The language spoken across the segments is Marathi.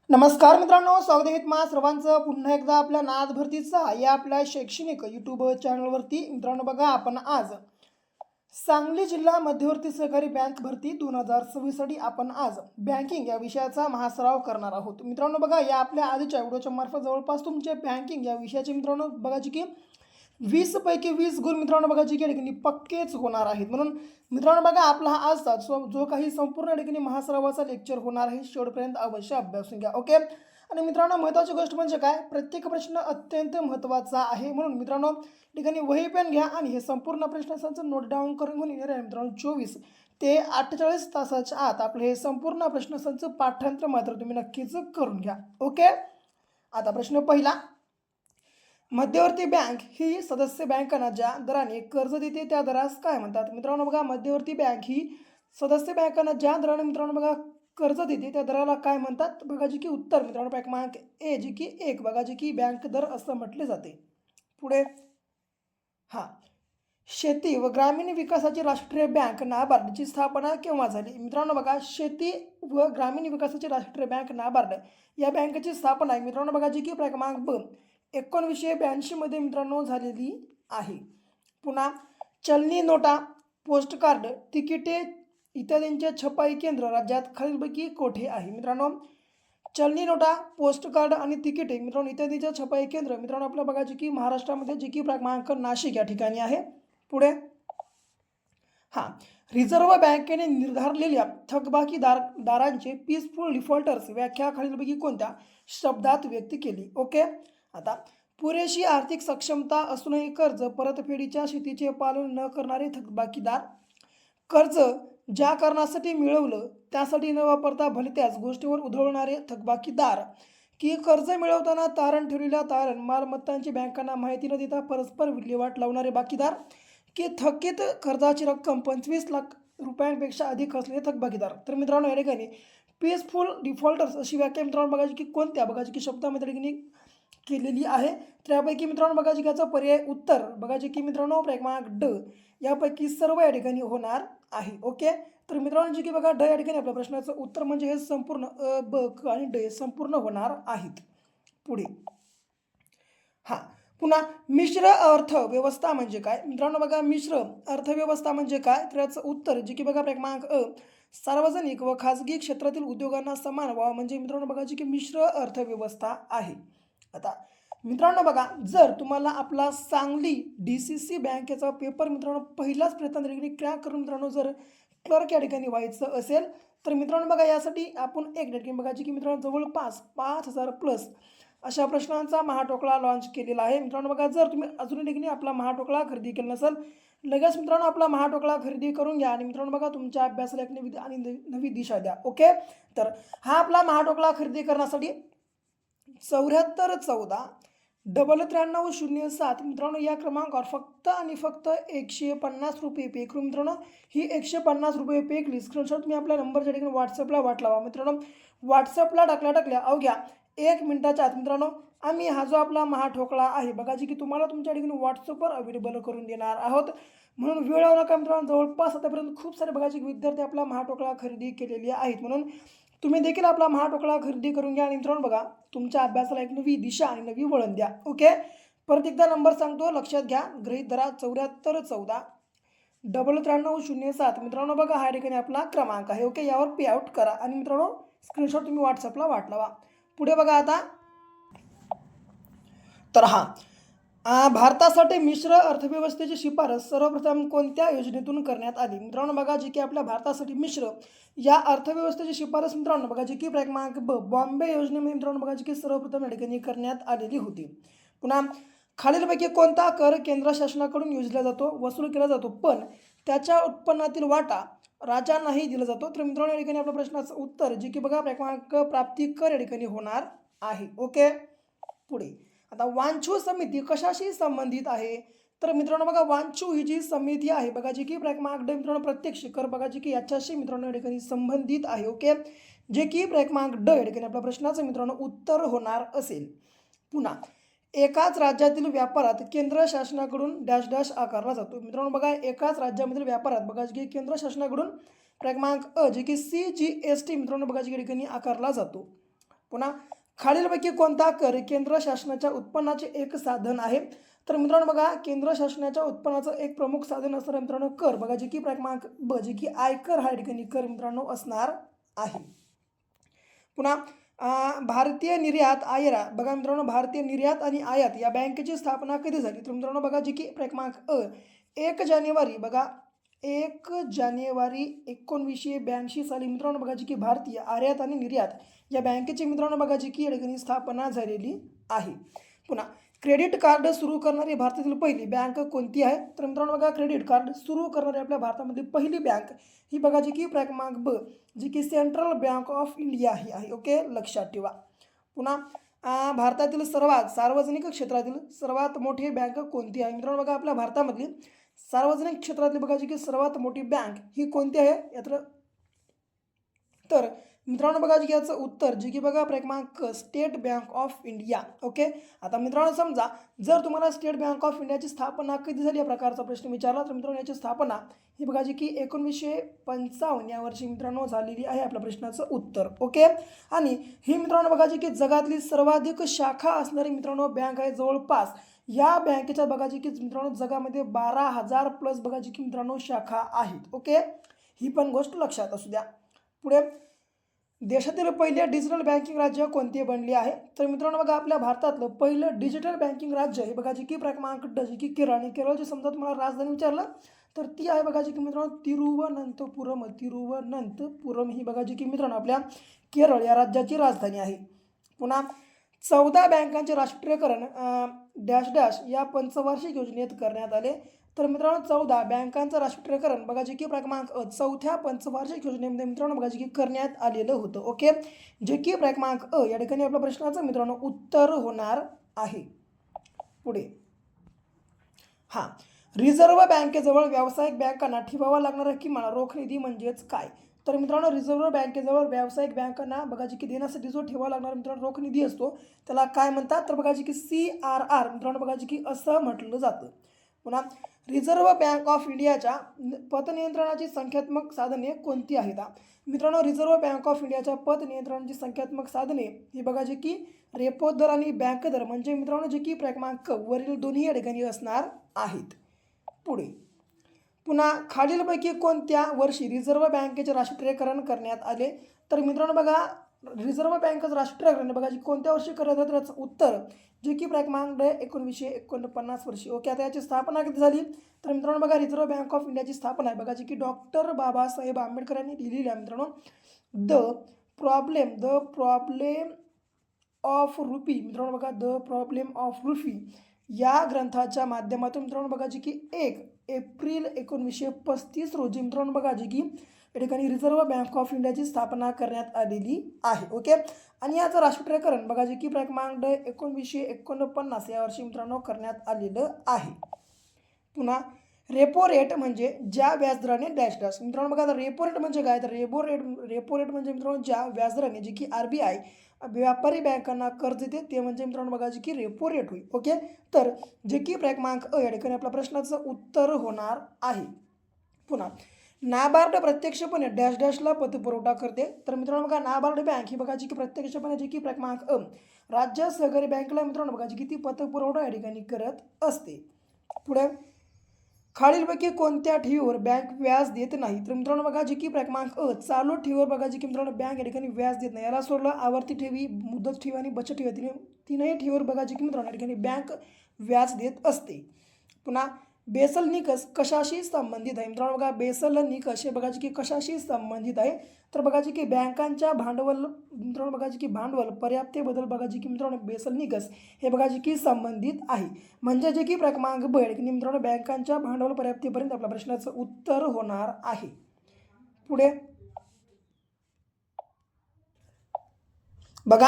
नमस्कार मित्रांनो, स्वागत आहे तुम्हा सर्वांचं पुन्हा एकदा आपल्या नाद भरतीचा या आपल्या शैक्षणिक यूट्यूब चॅनलवरती. मित्रांनो बघा, आपण आज सांगली जिल्हा मध्यवर्ती सहकारी बँक भरती 2026साठी आपण आज बँकिंग या विषयाचा महासराव करणार आहोत. मित्रांनो बघा, या आपल्या आधीच्या व्हिडिओच्या मार्फत जवळपास तुमचे बँकिंग या विषयाचे मित्रांनो बघायचे की 20 पैकी 20 गुण मित्रांनो बघायचे की ठिकाणी पक्केच होणार आहेत. म्हणून मित्रांनो बघा, आपला हा आजचा जो काही संपूर्ण ठिकाणी महासरावाचा लेक्चर होणार आहे शेवटपर्यंत अवश्य अभ्यासून घ्या. ओके. आणि मित्रांनो, महत्त्वाची गोष्ट म्हणजे काय, प्रत्येक प्रश्न अत्यंत महत्त्वाचा आहे. म्हणून मित्रांनो ठिकाणी वही पेन घ्या आणि हे संपूर्ण प्रश्नांचं नोट डाऊन करून घेऊन येणार आहे. मित्रांनो 24 ते 48 तासाच्या आत आपले हे संपूर्ण प्रश्नसंच पाठांतर मात्र तुम्ही नक्कीच करून घ्या. ओके. आता प्रश्न पहिला, मध्यवर्ती बँक ही सदस्य बँकांना ज्या दराने कर्ज देते त्या दरास काय म्हणतात? मित्रांनो बघा, मध्यवर्ती बँक ही सदस्य बँकांना ज्या दराने मित्रांनो बघा कर्ज देते त्या दराला काय म्हणतात? बघा जी की उत्तर मित्रांनो क्रमांक ए जी की 1 बघा जी की बँक दर असं म्हटले जाते. पुढे हा, शेती व ग्रामीण विकासाची राष्ट्रीय बँक नाबार्डची स्थापना केव्हा झाली? मित्रांनो बघा, शेती व ग्रामीण विकासाची राष्ट्रीय बँक नाबार्ड या बँकेची स्थापना आहे मित्रांनो बघा जी की क्रमांक ब 1982 मध्ये मित्रांनो झालेली आहे. पुन्हा चलनी नोटा, पोस्ट कार्ड, तिकिटे इत्यादींचे छपाई केंद्र राज्यात खालीलपैकी कोठे आहे? मित्रांनो, चलनी नोटा, पोस्ट कार्ड आणि तिकिटे मित्रांनो इत्यादीचे छपाई केंद्र मित्रांनो आपलं बघा जी की महाराष्ट्रामध्ये जी की क्रमांक नाशिक या ठिकाणी आहे. पुढे हा, रिझर्व्ह बँकेने निर्धारलेल्या थकबाकीदारांचे पीसफुल डिफॉल्टर्स व्याख्या खालीलपैकी कोणत्या शब्दात व्यक्त केली? ओके. आता पुरेशी आर्थिक सक्षमता असूनही कर्ज परतफेडीच्या स्थितीचे पालन न करणारे थकबाकीदार, कर्ज ज्या कारणासाठी मिळवलं त्यासाठी न वापरता भलत्याच गोष्टीवर उधळणारे थकबाकीदार, की कर्ज मिळवताना तारण ठेवलेल्या तारण मालमत्तांची बँकांना माहिती न देता परस्पर विल्हेवाट लावणारे बाकीदार, की थकीत कर्जाची रक्कम 25 लाख रुपयांपेक्षा अधिक असलेले थकबाकीदार. तर मित्रांनो या ठिकाणी पीसफुल डिफॉल्टर्स अशी व्याख्या मित्रांनो बघायची की कोणत्या बघायची की शब्दामध्ये ठिकाणी केलेली आहे. तर यापैकी मित्रांनो बघायची की याचा पर्याय उत्तर बघायचे की मित्रांनो क्रमांक ड यापैकी सर्व या ठिकाणी होणार आहे. ओके. तर मित्रांनो जी की बघा ड या ठिकाणी आपल्या प्रश्नाचं उत्तर म्हणजे हे संपूर्ण अ ब क आणि ड संपूर्ण होणार आहेत. पुढे हा, पुन्हा मिश्र अर्थव्यवस्था म्हणजे काय? मित्रांनो बघा, मिश्र अर्थव्यवस्था म्हणजे काय? तर याचं उत्तर जे की बघा क्रमांक अ सार्वजनिक व खाजगी क्षेत्रातील उद्योगांना समान व्हावा म्हणजे मित्रांनो बघा जी की मिश्र अर्थव्यवस्था आहे. आता मित्रांनो बघा, जर तुम्हाला आपला सांगली DCC बँकेचा पेपर मित्रांनो पहिलाच प्रयत्न क्रॅक करून मित्रांनो जर क्लर्क या ठिकाणी व्हायचं असेल तर मित्रांनो बघा यासाठी आपण एक ठिकाणी बघायची की मित्रांनो जवळपास 5000 प्लस अशा प्रश्नांचा महाटोकळा लॉन्च केलेला आहे. मित्रांनो बघा, जर तुम्ही अजून ठिकाणी आपला महाटोकळा खरेदी केला नसेल लगेच मित्रांनो आपला महाटोकळा खरेदी करून घ्या आणि मित्रांनो बघा तुमच्या अभ्यासाला एक नवी आणि नवी दिशा द्या. ओके. तर हा आपला महाटोकळा खरेदी करण्यासाठी 7414 939007 मित्रांनो या क्रमांकावर फक्त आणि फक्त 150 रुपये पे करून मित्रांनो ही 150 रुपये पे केली स्क्रीनशॉट तुम्ही आपल्या नंबरच्या ठिकाणी व्हॉट्सअपला वाटलावा. मित्रांनो व्हॉट्सअपला टाकल्या अवघ्या 1 मिनिटाच्या आत मित्रांनो आम्ही हा जो आपला महाठोकळा आहे बघा जी की तुम्हाला तुमच्या ठिकाणी व्हॉट्सअपवर अवेलेबल करून देणार आहोत. म्हणून वेळ लावू नका मित्रांनो, जवळपास आतापर्यंत खूप सारे बघायचे विद्यार्थी आपला महाटोकळा खरेदी केलेली आहेत. म्हणून तुम्ही देखील आपला महाटोकळा खरेदी करून घ्या आणि मित्रांनो बघा तुमच्या अभ्यासाला एक नवी दिशा आणि नवी वळण द्या. ओके. परत एकदा नंबर सांगतो, लक्षात घ्या, गृहीत धरा 7414 939007 मित्रांनो बघा हा ठिकाणी आपला क्रमांक आहे. ओके. यावर पे आउट करा आणि मित्रांनो स्क्रीनशॉट तुम्ही व्हॉट्सअपला वाटलावा. पुढे बघा आता, तर भारतासाठी मिश्र अर्थव्यवस्थेची शिफारस सर्वप्रथम कोणत्या योजनेतून करण्यात आली? मित्रांनो बघा जी की आपल्या भारतासाठी मिश्र या अर्थव्यवस्थेची शिफारस मित्रांनो बघा जी की क्रमांक ब बॉम्बे योजनेमध्ये मित्रांनो बघा जी की सर्वप्रथम या ठिकाणी करण्यात आलेली होती. पुन्हा खालीलपैकी कोणता कर केंद्र शासनाकडून योजला जातो, वसूल केला जातो, पण त्याच्या उत्पन्नातील वाटा राज्यांनाही दिला जातो? तर मित्रांनो या ठिकाणी आपल्या प्रश्नाचं उत्तर जे की बघा क्रमांक प्राप्ती कर या ठिकाणी होणार आहे. ओके. पुढे आता वांछू समिती कशाशी संबंधित आहे? तर मित्रांनो बघा वांछू ही जी समिती आहे बघा जी की क्रमांक ड मित्रांनो प्रत्यक्ष कर बघा जी की याच्याशी मित्रांनो या ठिकाणी संबंधित आहे. ओके. जे की क्रमांक ड या ठिकाणी आपल्या प्रश्नाचं मित्रांनो उत्तर होणार असेल. पुन्हा एकाच राज्यातील व्यापारात केंद्र शासनाकडून डॅश डॅश आकारला जातो. मित्रांनो बघा एकाच राज्यामधील व्यापारात बघा जी की केंद्र शासनाकडून क्रमांक अ जे की CGST मित्रांनो बघा जी ठिकाणी आकारला जातो. पुन्हा खालीलपैकी कोणता कर केंद्र शासनाच्या उत्पन्नाचे एक साधन आहे? तर मित्रांनो बघा, केंद्र शासनाच्या उत्पन्नाचं एक प्रमुख साधन असणार मित्रांनो कर, बघा जे की क्रमांक ब, जे की आयकर हा ठिकाणी कर मित्रांनो असणार आहे. पुन्हा भारतीय निर्यात आयात, बघा मित्रांनो, भारतीय निर्यात आणि आयात या बँकेची स्थापना कधी झाली? तर मित्रांनो बघा जे की क्रमांक अ 1 जानेवारी, बघा 1 जानेवारी 1982 साली मित्रांनो बघा जी की भारतीय आयात आणि निर्यात या बँकेची मित्रांनो बघा जी की या ठिकाणी स्थापना झालेली आहे. पुन्हा क्रेडिट कार्ड सुरू करणारी भारतातील पहिली बँक कोणती आहे? तर मित्रांनो बघा, क्रेडिट कार्ड सुरू करणारी आपल्या भारतामध्ये पहिली बँक ही बघा जी की क्रमांक ब, जी की सेंट्रल बँक ऑफ इंडिया ही आहे. ओके, लक्षात ठेवा. पुन्हा भारतातील सर्वात सार्वजनिक क्षेत्रातील सर्वात मोठी बँक कोणती आहे? मित्रांनो बघा, आपल्या भारतामधली सार्वजनिक क्षेत्रातली बघा जी की सर्वात मोठी बँक ही कोणती आहे यात? तर मित्रांनो बघा जी याचं उत्तर जे की बघा क्रमांक state bank of India. Okay, आता मित्रांनो समजा जर तुम्हाला स्टेट बँक ऑफ इंडियाची स्थापना कधी झाली या प्रकारचा प्रश्न विचारला, तर मित्रांनो याची स्थापना ही बघा जी की 1955 या वर्षी मित्रांनो झालेली आहे आपल्या प्रश्नाचं उत्तर. ओके, आणि ही मित्रांनो बघा जी की जगातली सर्वाधिक शाखा असणारी मित्रांनो बँक आहे. जवळपास या बँकेच्या बघा जी की मित्रांनो जगामध्ये 12,000 प्लस बघा जी की मित्रांनो शाखा आहेत. ओके, ही पण गोष्ट लक्षात असू द्या. पुढे देशातील पहिले डिजिटल बँकिंग राज्य कोणते बनले आहे? तर मित्रांनो बघा, आपल्या भारतातलं पहिलं डिजिटल बँकिंग राज्य हे बघा जी की क्रमांक ड, जी की केरळ. आणि केरळची समजा तुम्हाला राजधानी विचारलं तर ती आहे बघा जी की मित्रांनो तिरुवनंतपुरम. तिरुवनंतपुरम ही बघा जी की मित्रांनो आपल्या केरळ या राज्याची राजधानी आहे. पुन्हा 14 बँकांचे राष्ट्रीयकरण डॅश डॅश या पंचवार्षिक योजनेत करण्यात आले. तर मित्रांनो 14 बँकांचं राष्ट्रीयकरण बघा जे की क्रमांक चौथ्या पंचवार्षिक योजनेमध्ये मित्रांनो बघा जे की करण्यात आलेलं होतं. ओके, जे की क्रमांक या ठिकाणी आपल्या प्रश्नाचं मित्रांनो उत्तर होणार आहे. पुढे रिझर्व्ह बँकेजवळ व्यावसायिक बँकांना ठेवावा लागणारा किमान रोख निधी म्हणजेच काय? तर मित्रांनो रिझर्व्ह बँकेजवळ व्यावसायिक बँकांना बघा जी की देण्यासाठी जो ठेवावा लागणारा मित्रांनो रोख निधी असतो त्याला काय म्हणतात? तर बघा जी की CRR मित्रांनो बघा जी की असं म्हटलं जातं. पुन्हा रिझर्व्ह बँक ऑफ इंडियाच्या पतनियंत्रणाची संख्यात्मक साधने कोणती आहेत? मित्रांनो रिझर्व्ह बँक ऑफ इंडियाच्या पतनियंत्रणाची संख्यात्मक साधने ही बघा जी की रेपो दर आणि बँक दर म्हणजे मित्रांनो जे की क्रमांक वरील दोन्ही या ठिकाणी असणार आहेत. पुढे पुन्हा खालीलपैकी कोणत्या वर्षी रिझर्व्ह बँकेचे राष्ट्रीयकरण करण्यात आले? तर मित्रांनो बघा, रिझर्व्ह बँकेचं राष्ट्रीयकरण बघा जी कोणत्या वर्षी करण्यात आलं त्याचं उत्तर जे की क्रमांक 1949 वर्षी. ओके, आता याची स्थापना कधी झाली? तर मित्रांनो बघा, रिझर्व्ह बँक ऑफ इंडियाची स्थापना आहे बघा जी की डॉक्टर बाबासाहेब आंबेडकर यांनी लिहिलेली आहे मित्रांनो. द प्रॉब्लेम ऑफ रुपी मित्रांनो बघा, द प्रॉब्लेम ऑफ रुपी या ग्रंथाच्या माध्यमातून मित्रांनो बघा जी की 1 एप्रिल 1935 रोजी मित्रांनो बघा जी की या ठिकाणी रिझर्व्ह बँक ऑफ इंडियाची स्थापना करण्यात आलेली आहे. ओके, आणि याचं राष्ट्रीयकरण बघा जे की क्रमांक 1949 या वर्षी मित्रांनो करण्यात आलेलं आहे. पुन्हा रेपो रेट म्हणजे ज्या व्याजदराने डॅश डॅश. मित्रांनो बघा, रेपो रेट म्हणजे काय? तर रेपो रेट म्हणजे मित्रांनो ज्या व्याजदराने जे की RBI व्यापारी बँकांना कर्ज देते ते म्हणजे मित्रांनो बघा जे की रेपो रेट होईल. ओके, तर जे की क्रमांक या ठिकाणी आपल्या प्रश्नाचं उत्तर होणार आहे. पुन्हा नाबार्ड प्रत्यक्षपणे डॅश डॅशला पतपुरवठा करते. तर मित्रांनो बघा, नाबार्ड बँक ही बघा जी की प्रत्यक्षपणे जी की क्रमांक राज्य सहकारी बँकेला मित्रांनो बघा जी की ती पतपुरवठा या ठिकाणी करत असते. पुढे खालीलपैकी कोणत्या ठेवीवर बँक व्याज देत नाही? तर मित्रांनो बघा जी की क्रमांक चालू ठेवीवर बघा जी की मित्रांनो बँक या ठिकाणी व्याज देत नाही. याला सोडलं आवर्ती ठेवी, मुदत ठेवी आणि बचत ठेवी, तीनही ठेवीवर बघा जी की मित्रांनो या ठिकाणी बँक व्याज देत असते. पुन्हा बेसल निकष कशाशी संबंधित आहे? मित्रांनो बघा, बेसल निकष हे बघा जी की कशाशी संबंधित आहे? तर बघा जी की बँकांच्या भांडवल मित्रांनो बघा जी की भांडवल पर्याप्ततेबद्दल बघा जी की मित्रांनो बेसल निकष हे बघा जी की संबंधित आहे. म्हणजे जे की क्रमांक ब की मित्रांनो बँकांच्या भांडवल पर्याप्ततेपर्यंत आपल्या प्रश्नाचं उत्तर होणार आहे. पुढे बघा,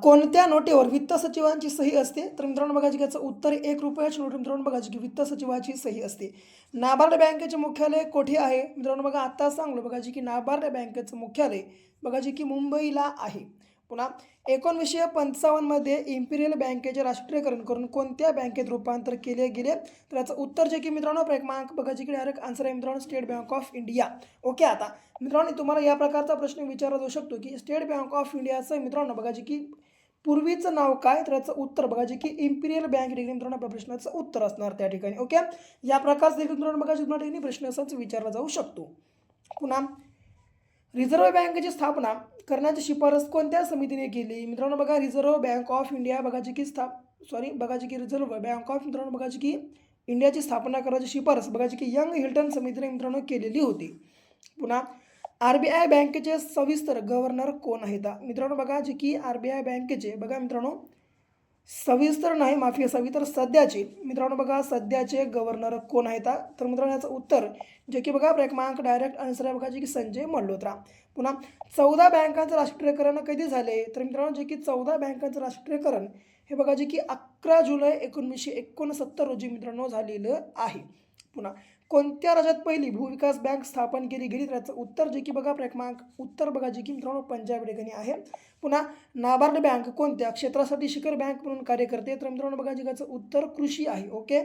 कोणत्या नोटेवर वित्त सचिवांची सही असते? तर मित्रांनो बघा जी याचं उत्तर 1 रुपयाची नोट मित्रांनो बघा जी की वित्त सचिवाची सही असते. नाबार्ड बँकेचे मुख्यालय कोठे आहे? मित्रांनो बघा, आता सांगलो बघा जी की नाबार्ड बँकेचं मुख्यालय बघा जी की मुंबईला आहे. पुन्हा 1955 मध्ये इम्पिरियल बँकेचे राष्ट्रीयकरण करून कोणत्या बँकेत रूपांतर केले गेले? तर याचं उत्तर जे की मित्रांनो क्रमांक बघा जिकडे डायरेक्ट आन्सर आहे मित्रांनो state bank of India. Okay, आता मित्रांनो तुम्हाला या प्रकारचा प्रश्न विचारला जाऊ शकतो की स्टेट बँक ऑफ इंडियाचं मित्रांनो बघा जे की पूर्वीचं नाव काय? तर याचं उत्तर बघा जे की इम्पिरियल बँक देखील मित्रांनो आपल्या प्रश्नाचं उत्तर असणार त्या ठिकाणी. ओके, या प्रकारचं देखील मित्रांनो बघा तुम्हाला ठिकाणी प्रश्न असाच विचारला जाऊ शकतो. पुन्हा रिझर्व्ह बँकेची स्थापना करण्याची शिफारस कोणत्या समितीने केली? मित्रांनो बघा रिझर्व्ह बँक ऑफ इंडिया बघा जी की बघा जी की रिझर्व्ह बँक ऑफ मित्रांनो बघा जी की इंडियाची स्थापना करण्याची शिफारस बघा जी की यंग हिल्टन समितीने मित्रांनो केलेली होती. पुन्हा RBI बँकेचे सविस्तर गव्हर्नर कोण आहेत? मित्रांनो बघा जे की RBI बँकेचे बघा मित्रांनो सविस्तर नाही माफी असावी तर सध्याचे मित्रांनो बघा सध्याचे गव्हर्नर कोण आहेत? तर मित्रांनो याचं उत्तर जे की बघा क्रमांक डायरेक्ट आन्सर आहे बघा जे की संजय मल्होत्रा. पुन्हा 14 बँकांचं राष्ट्रीयकरण कधी झाले? तर मित्रांनो जे की 14 बँकांचं राष्ट्रीयकरण हे बघा जे की 11 जुलै 1969 रोजी मित्रांनो झालेलं आहे. पुन्हा कोणत्या राज्यात पहिली भूविकास बँक स्थापन केली गेली? तर याचं उत्तर जे की बघा क्रमांक उत्तर बघा जे की मित्रांनो पंजाब या ठिकाणी आहे. पुन्हा नाबार्ड बँक कोणत्या क्षेत्रासाठी शिखर बँक म्हणून कार्य करते? तर मित्रांनो बघा जे याचं उत्तर कृषी आहे. ओके,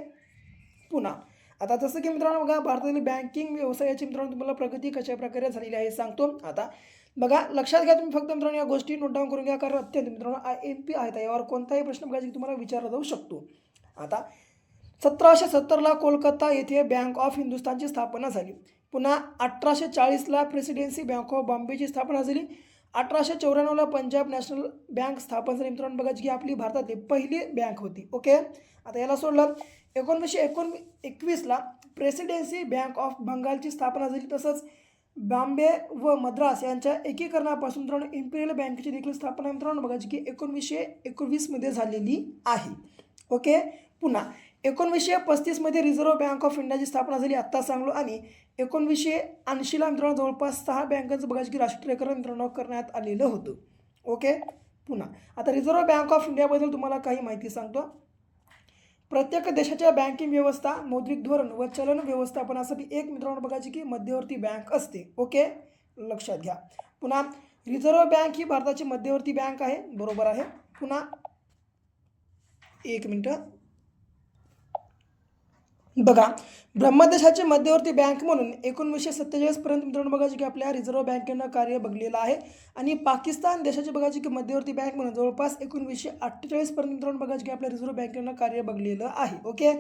पुन्हा आता जसं की मित्रांनो बघा भारतातील बँकिंग व्यवसायाची मित्रांनो तुम्हाला प्रगती कशा प्रकारे झालेली आहे सांगतो. आता बघा लक्षात घ्या तुम्ही फक्त मित्रांनो या गोष्टी नोट डाऊन करून घ्या कारण अत्यंत मित्रांनो IMP आहेत यावर कोणताही प्रश्न बघा तुम्हाला विचारला जाऊ शकतो. आता 1770ला कोलकाता येथे बँक ऑफ हिंदुस्थानची स्थापना झाली. पुन्हा 1840ला प्रेसिडेन्सी बँक ऑफ बॉम्बेची स्थापना झाली. 1894ला पंजाब नॅशनल बँक स्थापन झाली मित्रांनो बघा जी आपली भारतातली पहिली बँक होती. ओके, आता याला सोडलं 1921ला प्रेसिडेन्सी बँक ऑफ बंगालची स्थापना झाली. तसंच बॉम्बे व मद्रास यांच्या एकीकरणापासून मित्रांनो इम्पिरियल बँकेची देखील स्थापना मित्रांनो बघा जी की 1919 मध्ये झालेली आहे. ओके, पुन्हा 1935मध्ये रिझर्व्ह बँक ऑफ इंडियाची स्थापना झाली आत्ता सांगलो. आणि 1980ला मित्रांनो जवळपास 6 बँकांचं बघा की राष्ट्रीयकरण मित्रांनो करण्यात आलेलं होतं. ओके, पुन्हा आता रिझर्व्ह बँक ऑफ इंडियाबद्दल तुम्हाला काही माहिती सांगतो. प्रत्येक देशाच्या बँकिंग व्यवस्था मौद्रिक धोरण व चलन व्यवस्थापनासाठी एक मित्रांनो बघा की मध्यवर्ती बँक असते. ओके, लक्षात घ्या. पुन्हा रिझर्व्ह बँक ही भारताची मध्यवर्ती बँक आहे. बरोबर आहे. पुन्हा एक मिनटं बघा ब्रह्मदेशाची मध्यवर्ती बँक म्हणून 1947 पर्यंत मित्रांनो बघा की आपल्या रिझर्व्ह बँकेनं कार्य बघलेलं आहे. आणि पाकिस्तान देशाची बघा की मध्यवर्ती बँक म्हणून जवळपास 1948 पर्यंत मित्रांनो बघा की आपल्या रिझर्व्ह बँकेनं कार्य बघलेलं आहे. ओके,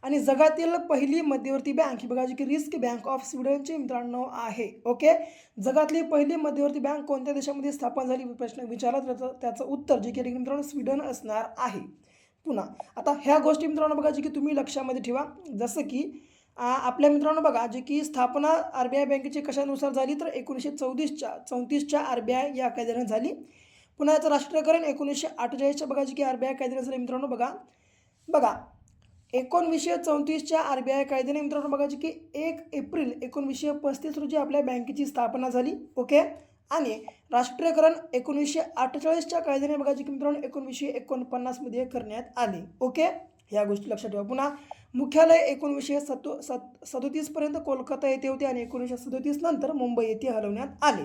आणि जगातील पहिली मध्यवर्ती बँक ही बघा की रिस्क बँक ऑफ स्वीडनची मित्रांनो आहे. ओके, जगातली पहिली मध्यवर्ती बँक कोणत्या देशामध्ये स्थापन झाली प्रश्न विचारला त्याचं उत्तर जे की मित्रांनो स्वीडन असणार आहे. पुन्हा आता ह्या गोष्टी मित्रांनो बघा जे की तुम्ही लक्षामध्ये ठेवा. जसं की आपल्या मित्रांनो बघा जे की स्थापना RBI बँकेची कशानुसार झाली तर 1934च्या RBI या कायद्याने झाली. पुन्हा याचं राष्ट्रीयकरण 1948च्या बघा जे की RBI कायद्याने झाले मित्रांनो. बघा 1934च्या RBI कायद्याने मित्रांनो बघा जे की 1 एप्रिल 1935 रोजी आपल्या बँकेची स्थापना झाली. ओके, आणि राष्ट्रीयकरण 1948च्या कायद्याने बघा जी की मित्रांनो 1949 मध्ये करण्यात आले. ओके, ह्या गोष्टी लक्षात ठेवा. पुन्हा मुख्यालय 1937 पर्यंत कोलकाता येथे होते आणि 1937 नंतर मुंबई येथे हलवण्यात आले.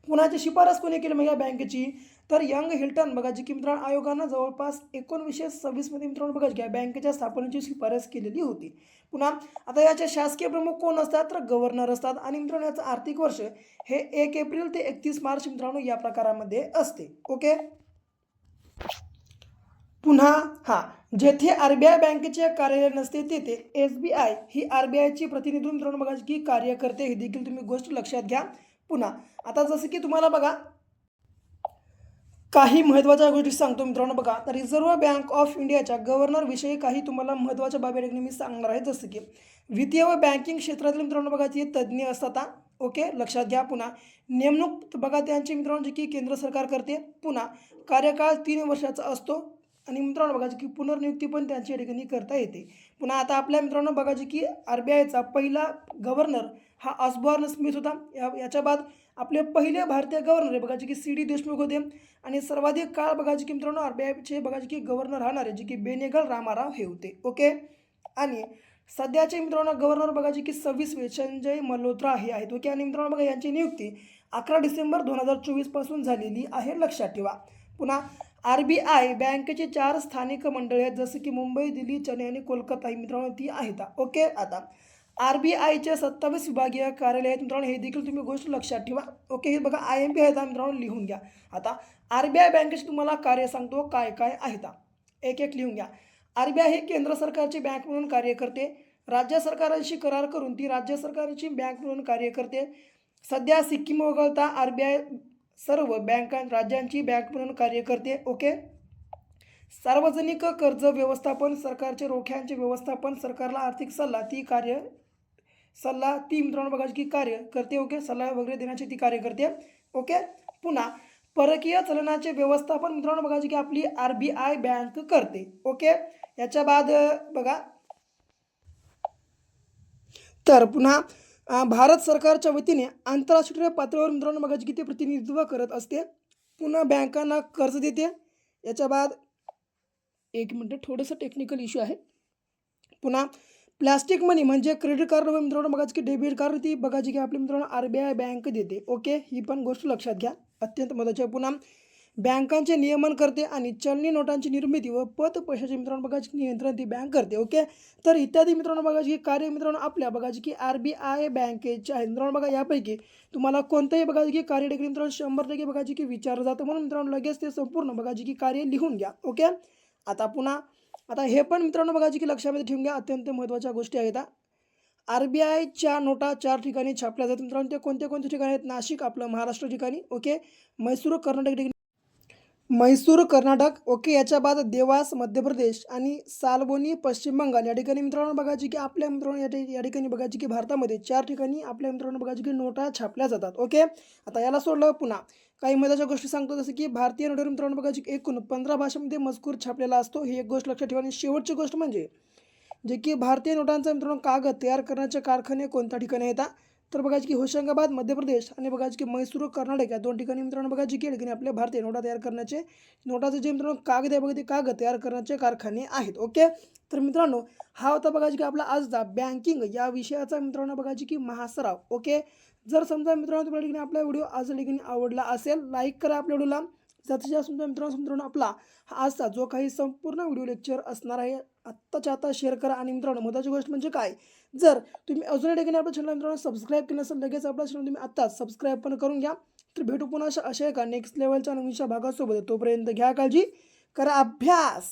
पुन्हा याची शिफारस कोणी केली मग या बँकेची? तर यंग हिल्टन बघा जी की मित्रांनो आयोगानं जवळपास 1926 मध्ये मित्रांनो बघा की बँकेच्या स्थापनेची शिफारस केलेली होती. पुन्हा आता याचे शासकीय प्रमुख कोण असतात तर गव्हर्नर असतात. आणि मित्रांनो याचं आर्थिक वर्ष हे 1 एप्रिल ते 31 मार्च मित्रांनो या प्रकारामध्ये असते. ओके, पुन्हा जेथे RBI बँकेचे कार्यालय नसते तेथे SBI ही RBIची प्रतिनिधी मित्रांनो बघा की कार्य करते. हे देखील तुम्ही गोष्ट लक्षात घ्या. पुन्हा आता जसं की तुम्हाला बघा काही महत्त्वाच्या गोष्टी सांगतो मित्रांनो. बघा तर रिझर्व्ह बँक ऑफ इंडियाच्या गव्हर्नर विषयी काही तुम्हाला महत्त्वाच्या बाबी मी सांगणार आहे. जसं की वित्तीय व बँकिंग क्षेत्रातील मित्रांनो बघा ते तज्ज्ञ असतात. ओके, लक्षात घ्या. पुन्हा नेमणूक बघा त्यांची मित्रांनो जे की केंद्र सरकार करते. पुन्हा कार्यकाळ 3 वर्षाचा असतो. आणि मित्रांनो बघा की पुनर्नियुक्ती पण त्यांची या ठिकाणी करता येते. पुन्हा आता आपल्या मित्रांनो बघा की RBIचा पहिला गव्हर्नर हा ऑस्बॉर्न स्मिथ होता. याच्या बाद आपले पहिले भारतीय गव्हर्नर बघा की CD देशमुख होते. आणि सर्वाधिक काळ बघा की मित्रांनो RBIचे बघा की गव्हर्नर राहणारे जे की बेनेगल रामाराव हे होते. ओके, आणि सध्याचे मित्रांनो गव्हर्नर बघा की 26वे संजय मल्होत्रा हे आहेत. ओके, आणि मित्रांनो बघा यांची नियुक्ती 11 डिसेंबर 2024 पासून झालेली आहे. लक्षात ठेवा. पुन्हा RBI बँकेची 4 स्थानिक मंडळे आहेत, जसं की मुंबई, दिल्ली, चेन्नई आणि कोलकाता ही मित्रांनो ती आहेत. ओके. आता RBIचे 27 विभागीय कार्यालय आहेत मित्रांनो, हे देखील तुम्ही गोष्ट लक्षात ठेवा. ओके. हे बघा IMP आहेत मित्रांनो, लिहून घ्या. आता RBI बँकेचे तुम्हाला कार्य सांगतो काय काय आहेत, एक एक लिहून घ्या. RBI ही केंद्र सरकारची बँक म्हणून कार्य करते. राज्य सरकारांशी करार करून ती राज्य सरकारची बँक म्हणून कार्य करते. सध्या सिक्कीम वगळता RBI सर्व राज्यांची बँक म्हणून कार्य करते. ओके. सार्वजनिक कर्ज व्यवस्थापन, सरकारचे रोख्यांचे व्यवस्थापन, सरकारला आर्थिक सल्ला ती मित्रांनो बघा की कार्य करते. ओके. सल्ला वगैरे देण्याची ती कार्य करते. ओके. पुन्हा परकीय चलनाचे व्यवस्थापन मित्रांनो बघा की आपली RBI बँक करते. ओके. याच्या बाद बघा तर पुन्हा भारत सरकारच्या वतीने आंतरराष्ट्रीय पातळीवर मित्रांनो बघा की ते प्रतिनिधित्व करत असते. पुन्हा बँकांना कर्ज देते. याच्या बाद एक मिनटं, थोडंसं टेक्निकल इश्यू आहे. पुन्हा प्लास्टिक मनी म्हणजे क्रेडिट कार्ड मित्रांनो बघा की डेबिट कार्ड ती बघा की आपली मित्रांनो RBI बँक देते. ओके. ही पण गोष्ट लक्षात घ्या, अत्यंत महत्त्वाची आहे. पुन्हा बँकांचे नियमन करते आणि चलनी नोटांची निर्मिती व पत पैशाचे मित्रांनो बघा की नियंत्रण ती बँक करते. ओके. तर इत्यादी मित्रांनो बघा की कार्य मित्रांनो आपल्या बघा की RBI बँकेचे आहेत. मित्रांनो बघा यापैकी तुम्हाला कोणतंही बघा की कार्य देखील मित्रांनो 100% बघा की विचारलं जातं, म्हणून मित्रांनो लगेच ते संपूर्ण बघा की कार्य लिहून घ्या. ओके. आता हे पण मित्रांनो बघा की लक्षामध्ये ठेवून घ्या, अत्यंत महत्त्वाच्या गोष्टी आहेत. RBIच्या नोटा 4 ठिकाणी छापल्या जातात मित्रांनो. ते कोणते कोणते ठिकाणी आहेत? नाशिक आपलं महाराष्ट्र ठिकाणी. ओके. म्हैसूर कर्नाटक. ओके. याच्या बाद देवास मध्य प्रदेश आणि सालबोनी पश्चिम बंगाल या ठिकाणी मित्रांनो बघायची की आपल्या मित्रांनो या ठिकाणी बघायची की भारतामध्ये 4 ठिकाणी आपल्या मित्रांनो बघायची की नोटा छापल्या जातात. ओके. आता याला सोडलं पुन्हा काही महत्त्वाच्या गोष्टी सांगतो, जसं की भारतीय नोटेवर मित्रांनो बघायची की एकूण 15 भाषांमध्ये मजकूर छापलेला असतो. ही एक गोष्ट लक्षात ठेवा. आणि शेवटची गोष्ट म्हणजे जे की भारतीय नोटांचा मित्रांनो कागद तयार करण्याचे कारखाने कोणत्या ठिकाणी येतात, तर बघायची की होशंगाबाद मध्य प्रदेश आणि बघायची की म्हैसूर कर्नाटक या 2 ठिकाणी मित्रांनो बघायची की ठिकाणी आपल्या भारतीय नोटा तयार करण्याचे नोटाचे जे मित्रांनो कागद आहे बघा ते कागद तयार करण्याचे कारखाने आहेत. ओके. तर मित्रांनो हा होता बघायची की आपला आजचा बँकिंग या विषयाचा मित्रांनो बघायची की महासराव. ओके. जर समजा मित्रांनो तुम्हाला ठिकाणी आपला व्हिडिओ आज ठिकाणी आवडला असेल, लाईक करा आपल्या व्हिडिओला. जास्तीत जास्त मित्रांनो आपला हा आजचा जो काही संपूर्ण व्हिडिओ लेक्चर असणार आहे आत्ताच्या आता शेअर करा. आणि मित्रांनो महत्त्वाची गोष्ट म्हणजे काय, जर तुम्ही अजूनही ठिकाणी आपल्या चॅनल मित्रांनो सबस्क्राईब केलं असेल, लगेच आपल्या चॅनल तुम्ही आत्ताच सबस्क्राईब पण करून घ्या. तर भेटू पुन्हा अशा एका नेक्स्ट लेवलच्या नवीनच्या भागासोबत. तोपर्यंत घ्या काळजी, करा अभ्यास.